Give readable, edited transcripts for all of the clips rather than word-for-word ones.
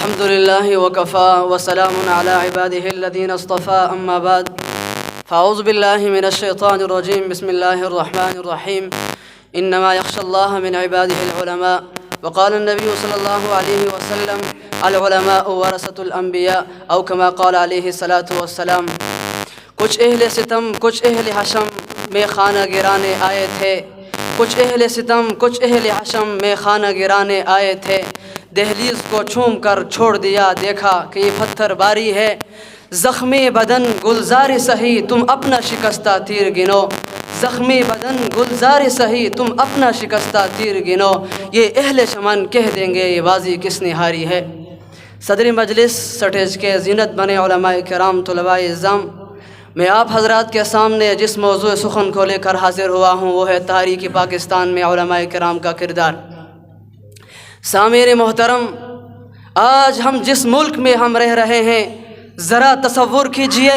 الحمد لله وكفى وسلام على عباده الذين اصطفى أما بعد فأعوذ بالله من الشيطان الرجيم بسم الله الرحمن الرحيم إنما يخشى الله من عباده العلماء وقال النبي صلى الله عليه وسلم العلماء ورثة الأنبياء أو كما قال عليه الصلاة والسلام۔ کچھ اہل ستم کچھ اہل حشم میں خانہ گرانے آئے تھے، کچھ اہل ستم کچھ اہل حشم میں خانہ گرانے آئے تھے، دہلیز کو چھوم کر چھوڑ دیا، دیکھا کہ یہ پتھر باری ہے، زخمی بدن گلزار سہی تم اپنا شکستہ تیر گنو، زخمی بدن گلزار سہی تم اپنا شکستہ تیر گنو، یہ اہل چمن کہہ دیں گے یہ بازی کس نے ہاری ہے۔ صدر مجلس سٹیج کے زینت بنے علماء کرام، طلباء اعظام، میں آپ حضرات کے سامنے جس موضوع سخن کو لے کر حاضر ہوا ہوں وہ ہے تاریخ پاکستان میں علماء کرام کا کردار۔ سامعین محترم، آج ہم جس ملک میں ہم رہ رہے ہیں، ذرا تصور کیجئے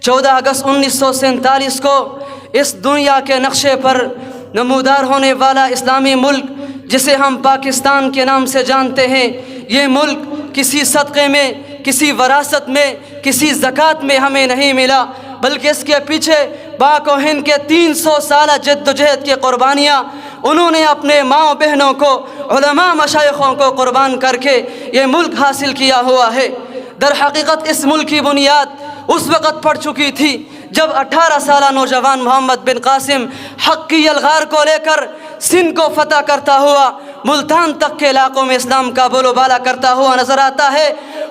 14 اگست 1947 کو اس دنیا کے نقشے پر نمودار ہونے والا اسلامی ملک جسے ہم پاکستان کے نام سے جانتے ہیں، یہ ملک کسی صدقے میں، کسی وراثت میں، کسی زکوٰۃ میں ہمیں نہیں ملا، بلکہ اس کے پیچھے پاک و ہند کے 300 سالہ جد و جہد کی قربانیاں، انہوں نے اپنے ماں بہنوں کو، علماء مشائخوں کو قربان کر کے یہ ملک حاصل کیا ہوا ہے۔ در حقیقت اس ملک کی بنیاد اس وقت پڑ چکی تھی جب 18 سالہ نوجوان محمد بن قاسم حق کی یلغار کو لے کر سندھ کو فتح کرتا ہوا ملتان تک کے علاقوں میں اسلام کا بول و بالا کرتا ہوا نظر آتا ہے۔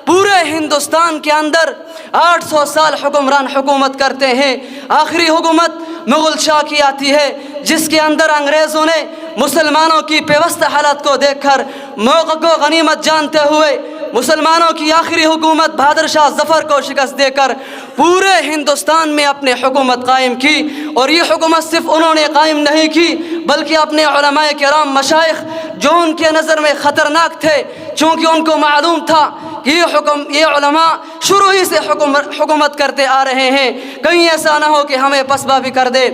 پورے ہندوستان کے اندر 800 سال حکمران حکومت کرتے ہیں، آخری حکومت مغل شاہ کی آتی ہے جس کے اندر انگریزوں نے مسلمانوں کی پیوست حالت کو دیکھ کر موقع کو غنیمت جانتے ہوئے مسلمانوں کی آخری حکومت بہادر شاہ ظفر کو شکست دے کر پورے ہندوستان میں اپنے حکومت قائم کی، اور یہ حکومت صرف انہوں نے قائم نہیں کی بلکہ اپنے علماء کرام مشائخ جو ان کے نظر میں خطرناک تھے، چونکہ ان کو معلوم تھا کہ یہ علماء شروع ہی سے حکومت کرتے آ رہے ہیں، کہیں ایسا نہ ہو کہ ہمیں پسبا بھی کر دے،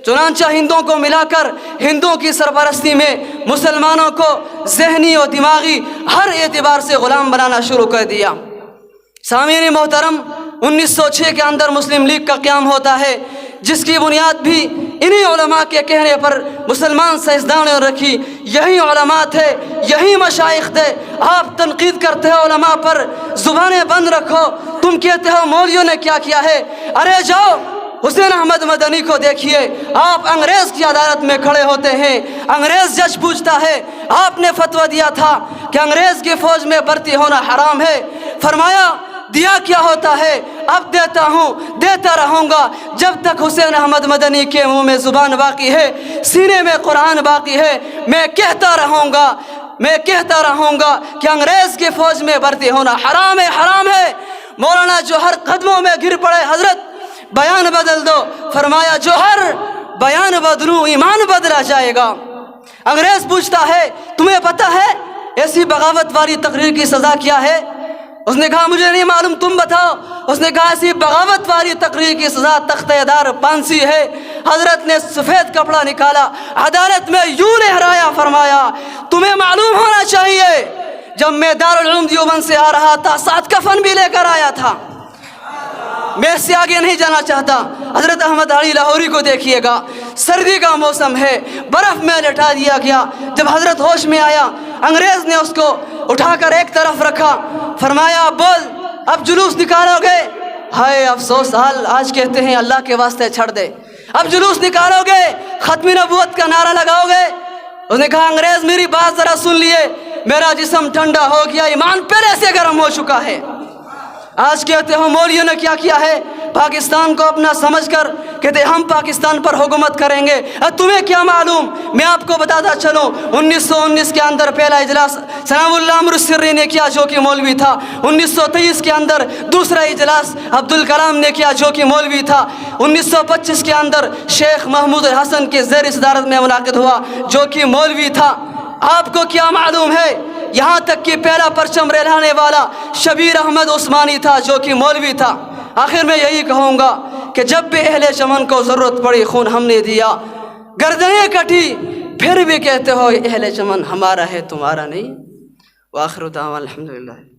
چنانچہ ہندوؤں کو ملا کر ہندوؤں کی سرپرستی میں مسلمانوں کو ذہنی اور دماغی ہر اعتبار سے غلام بنانا شروع کر دیا۔ سامعین محترم، 1906 کے اندر مسلم لیگ کا قیام ہوتا ہے جس کی بنیاد بھی انہی علماء کے کہنے پر مسلمان سائنسدانوں نے رکھی۔ یہی علماء تھے، یہی مشائخ تھے۔ آپ تنقید کرتے ہو علماء پر، زبانیں بند رکھو، تم کہتے ہو مولویوں نے کیا کیا ہے، ارے جاؤ حسین احمد مدنی کو دیکھیے، آپ انگریز کی عدالت میں کھڑے ہوتے ہیں، انگریز جج پوچھتا ہے آپ نے فتویٰ دیا تھا کہ انگریز کی فوج میں بھرتی ہونا حرام ہے، فرمایا دیا کیا ہوتا ہے، اب دیتا ہوں، دیتا رہوں گا جب تک حسین احمد مدنی کے منہ میں زبان باقی ہے، سینے میں قرآن باقی ہے، میں کہتا رہوں گا کہ انگریز کی فوج میں بھرتی ہونا حرام ہے، حرام ہے۔ مولانا جوہر قدموں میں گر پڑے، حضرت بیان بدل دو، فرمایا جوہر بیان بدلوں ایمان بدلا جائے گا۔ انگریز پوچھتا ہے تمہیں پتہ ہے ایسی بغاوت والی تقریر کی سزا کیا ہے؟ اس نے کہا مجھے نہیں معلوم، تم بتاؤ۔ اس نے کہا ایسی بغاوت والی تقریر کی سزا تختہ دار پانسی ہے۔ حضرت نے سفید کپڑا نکالا، عدالت میں یوں لہرایا، فرمایا تمہیں معلوم ہونا چاہیے جب میں دارالعلوم دیوبند سے آ رہا تھا 7 کفن بھی لے کر آیا تھا۔ میں اس سے آگے نہیں جانا چاہتا۔ حضرت احمد علی لاہوری کو دیکھیے گا، سردی کا موسم ہے، برف میں لٹا دیا گیا، جب حضرت ہوش میں آیا انگریز نے اس کو اٹھا کر ایک طرف رکھا، فرمایا بول اب جلوس نکالو گے؟ ہائے افسوس حال، آج کہتے ہیں اللہ کے واسطے چھڑ دے، اب جلوس نکالو گے، ختم نبوت کا نعرہ لگاؤ گے؟ اس نے کہا انگریز میری بات ذرا سن لیے، میرا جسم ٹھنڈا ہو گیا، ایمان پہلے سے گرم ہو چکا ہے۔ آج کہتے ہو مولویوں نے کیا کیا ہے، پاکستان کو اپنا سمجھ کر کہتے ہم پاکستان پر حکومت کریں گے، تمہیں کیا معلوم؟ میں آپ کو بتاتا چلوں 1919 کے اندر پہلا اجلاس ثناء اللہ امر السری نے کیا جو کہ مولوی تھا، 1923 کے اندر دوسرا اجلاس عبدالکلام نے کیا جو کہ مولوی تھا، 1925 کے اندر شیخ محمود حسن کے زیر صدارت میں منعقد ہوا جو کہ مولوی تھا۔ آپ کو کیا معلوم ہے یہاں تک کہ پہلا پرچم رہلانے والا شبیر احمد عثمانی تھا جو کہ مولوی تھا۔ آخر میں یہی کہوں گا کہ جب بھی اہل چمن کو ضرورت پڑی خون ہم نے دیا، گردنیں کٹی، پھر بھی کہتے ہو اہل چمن ہمارا ہے تمہارا نہیں۔ وآخر دعوانا الحمدللہ۔